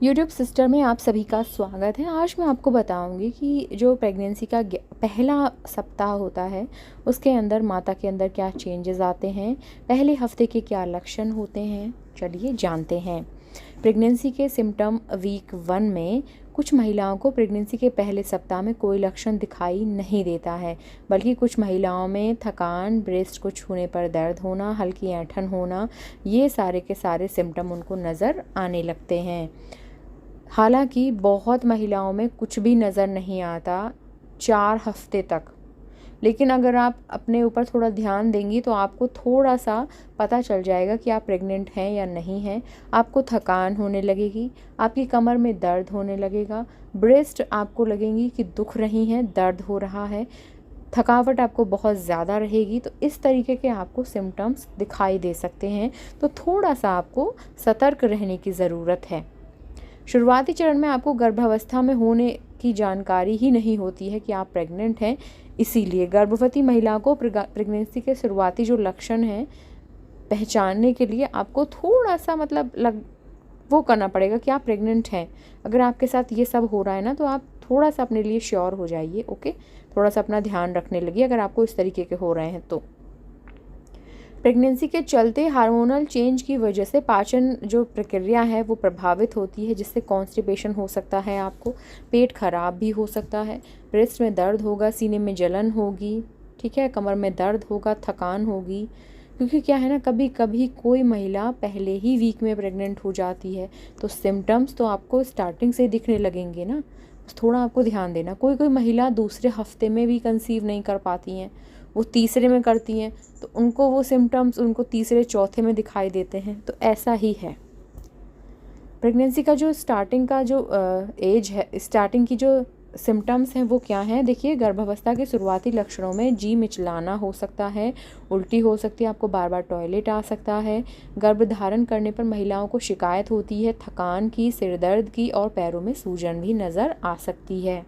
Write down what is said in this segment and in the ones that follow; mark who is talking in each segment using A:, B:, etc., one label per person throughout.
A: YouTube sister में आप सभी का स्वागत है। आज मैं आपको बताऊंगी कि जो प्रेगनेंसी का पहला सप्ताह होता है उसके अंदर माता के अंदर क्या चेंजेस आते हैं, पहले हफ्ते के क्या लक्षण होते हैं। चलिए जानते हैं। प्रेगनेंसी के सिम्टम वीक 1 में कुछ महिलाओं को प्रेगनेंसी के पहले सप्ताह में कोई लक्षण दिखाई नहीं देता है, बल्कि कुछ महिलाओं में थकान, ब्रेस्ट को छूने पर दर्द होना, हल्की ऐंठन होना, ये सारे के सारे सिम्टम उनको नज़र आने लगते हैं। हालांकि बहुत महिलाओं में कुछ भी नज़र नहीं आता 4 हफ्ते तक, लेकिन अगर आप अपने ऊपर थोड़ा ध्यान देंगी तो आपको थोड़ा सा पता चल जाएगा कि आप प्रेग्नेंट हैं या नहीं हैं। आपको थकान होने लगेगी, आपकी कमर में दर्द होने लगेगा, ब्रेस्ट आपको लगेंगी कि दुख रही हैं, दर्द हो रहा है, थकावट आपको बहुत ज़्यादा रहेगी। तो इस तरीके के आपको सिम्टम्स दिखाई दे सकते हैं, तो थोड़ा सा आपको सतर्क रहने की ज़रूरत है। शुरुआती चरण में आपको गर्भावस्था में होने की जानकारी ही नहीं होती है कि आप प्रेग्नेंट हैं, इसीलिए गर्भवती महिला को प्रेगनेंसी के शुरुआती जो लक्षण हैं पहचानने के लिए आपको थोड़ा सा वो करना पड़ेगा कि आप प्रेग्नेंट हैं। अगर आपके साथ ये सब हो रहा है ना, तो आप थोड़ा सा अपने लिए श्योर हो जाइए। ओके, थोड़ा सा अपना ध्यान रखने लगिए अगर आपको इस तरीके के हो रहे हैं तो। प्रेगनेंसी के चलते हार्मोनल चेंज की वजह से पाचन जो प्रक्रिया है वो प्रभावित होती है, जिससे कॉन्स्टिपेशन हो सकता है, आपको पेट खराब भी हो सकता है, ब्रेस्ट में दर्द होगा, सीने में जलन होगी, ठीक है, कमर में दर्द होगा, थकान होगी। क्योंकि क्या है ना, कभी कभी कोई महिला पहले ही वीक में प्रेग्नेंट हो जाती है, तो सिम्टम्स तो आपको स्टार्टिंग से दिखने लगेंगे ना। थोड़ा आपको ध्यान देना। कोई कोई महिला दूसरे हफ्ते में भी कंसीव नहीं कर पाती हैं, वो तीसरे में करती हैं, तो उनको वो सिम्टम्स उनको तीसरे चौथे में दिखाई देते हैं। तो ऐसा ही है। प्रेगनेंसी का जो स्टार्टिंग का जो एज है, स्टार्टिंग की जो सिम्टम्स हैं वो क्या हैं, देखिए। गर्भावस्था के शुरुआती लक्षणों में जी मिचलाना हो सकता है, उल्टी हो सकती है, आपको बार बार टॉयलेट आ सकता है, गर्भधारण करने पर महिलाओं को शिकायत होती है थकान की, सिरदर्द की, और पैरों में सूजन भी नज़र आ सकती है।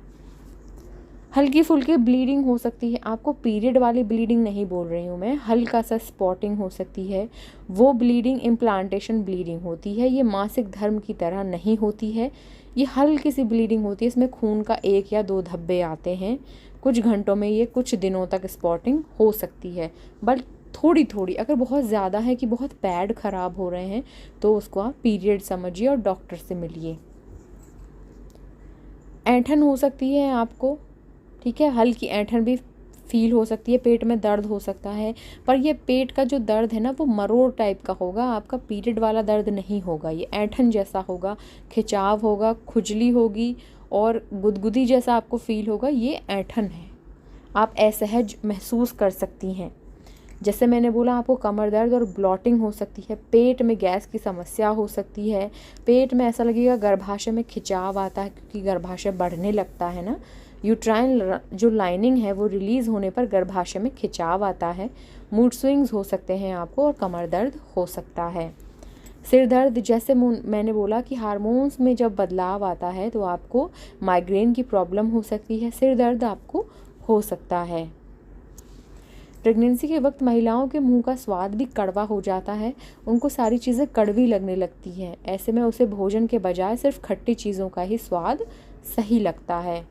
A: हल्की फुल्की ब्लीडिंग हो सकती है, आपको पीरियड वाली ब्लीडिंग नहीं बोल रही हूँ मैं, हल्का सा स्पॉटिंग हो सकती है। वो ब्लीडिंग इम्प्लांटेशन ब्लीडिंग होती है, ये मासिक धर्म की तरह नहीं होती है, ये हल्की सी ब्लीडिंग होती है, इसमें खून का 1 या 2 धब्बे आते हैं। कुछ घंटों में ये कुछ दिनों तक स्पॉटिंग हो सकती है, बट थोड़ी थोड़ी। अगर बहुत ज़्यादा है कि बहुत पैड ख़राब हो रहे हैं तो उसको आप पीरियड समझिए और डॉक्टर से मिलिए। ऐंठन हो सकती है आपको, ठीक है, हल्की ऐंठन भी फील हो सकती है, पेट में दर्द हो सकता है, पर ये पेट का जो दर्द है ना वो मरोड़ टाइप का होगा, आपका पीरियड वाला दर्द नहीं होगा, ये ऐंठन जैसा होगा, खिंचाव होगा, खुजली होगी और गुदगुदी जैसा आपको फील होगा, ये ऐंठन है। आप असहज महसूस कर सकती हैं। जैसे मैंने बोला, आपको कमर दर्द और ब्लॉटिंग हो सकती है, पेट में गैस की समस्या हो सकती है, पेट में ऐसा लगेगा गर्भाशय में खिंचाव आता है, क्योंकि गर्भाशय बढ़ने लगता है ना, यूट्राइन जो लाइनिंग है वो रिलीज़ होने पर गर्भाशय में खिंचाव आता है, मूड स्विंग्स हो सकते हैं आपको, और कमर दर्द हो सकता है। सिर दर्द, जैसे मैंने बोला कि हार्मोन्स में जब बदलाव आता है तो आपको माइग्रेन की प्रॉब्लम हो सकती है, सिर दर्द आपको हो सकता है। प्रेगनेंसी के वक्त महिलाओं के मुंह का स्वाद भी कड़वा हो जाता है, उनको सारी चीज़ें कड़वी लगने लगती हैं, ऐसे में उसे भोजन के बजाय सिर्फ खट्टी चीज़ों का ही स्वाद सही लगता है।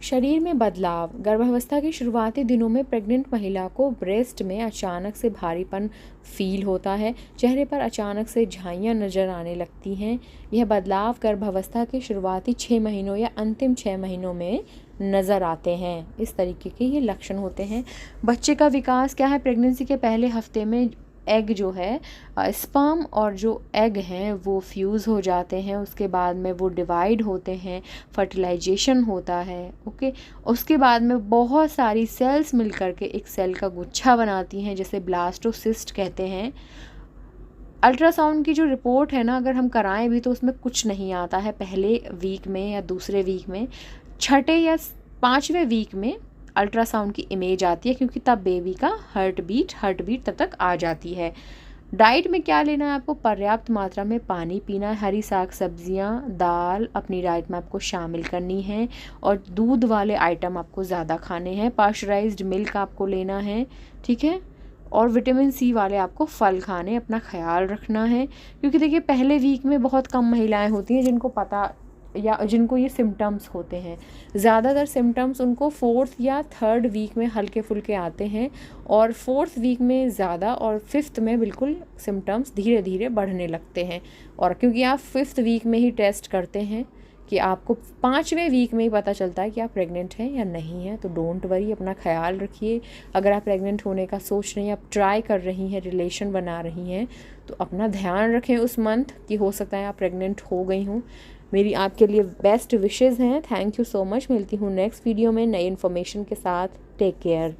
A: शरीर में बदलाव, गर्भावस्था के शुरुआती दिनों में प्रेग्नेंट महिला को ब्रेस्ट में अचानक से भारीपन फील होता है, चेहरे पर अचानक से झाइयाँ नज़र आने लगती हैं। यह बदलाव गर्भावस्था के शुरुआती 6 महीनों या अंतिम 6 महीनों में नज़र आते हैं। इस तरीके के ये लक्षण होते हैं। बच्चे का विकास क्या है, प्रेगनेंसी के पहले हफ्ते में एग जो है, स्पर्म और जो एग हैं वो फ्यूज़ हो जाते हैं, उसके बाद में वो डिवाइड होते हैं, फर्टिलाइजेशन होता है। ओके, उसके बाद में बहुत सारी सेल्स मिल करके एक सेल का गुच्छा बनाती हैं, जिसे ब्लास्टोसिस्ट कहते हैं। अल्ट्रासाउंड की जो रिपोर्ट है ना, अगर हम कराएं भी तो उसमें कुछ नहीं आता है पहले वीक में या दूसरे वीक में, छठे या 5वें वीक में अल्ट्रासाउंड की इमेज आती है, क्योंकि तब बेबी का हार्ट बीट तब तक आ जाती है। डाइट में क्या लेना है आपको, पर्याप्त मात्रा में पानी पीना है, हरी साग सब्जियां, दाल अपनी डाइट में आपको शामिल करनी है, और दूध वाले आइटम आपको ज़्यादा खाने हैं, पास्चराइज्ड मिल्क आपको लेना है, ठीक है, और विटामिन सी वाले आपको फल खाने, अपना ख्याल रखना है। क्योंकि देखिए पहले वीक में बहुत कम महिलाएं होती हैं जिनको पता या जिनको ये सिम्टम्स होते हैं। ज़्यादातर सिम्टम्स उनको 4th या 3rd वीक में हल्के फुल्के आते हैं, और 4th वीक में ज़्यादा, और 5th में बिल्कुल सिम्टम्स धीरे धीरे बढ़ने लगते हैं। और क्योंकि आप 5th वीक में ही टेस्ट करते हैं कि आपको 5वें वीक में ही पता चलता है कि आप प्रेग्नेंट हैं या नहीं हैं। तो डोंट वरी, अपना ख्याल रखिए। अगर आप प्रेग्नेंट होने का सोच रही हैं, आप ट्राई कर रही हैं, रिलेशन बना रही हैं, तो अपना ध्यान रखें उस मंथ कि हो सकता है आप प्रेग्नेंट हो गई हूँ। मेरी आपके लिए बेस्ट विशेज़ हैं। Thank you so much. मिलती हूँ नेक्स्ट वीडियो में नई इन्फॉर्मेशन के साथ। Take care.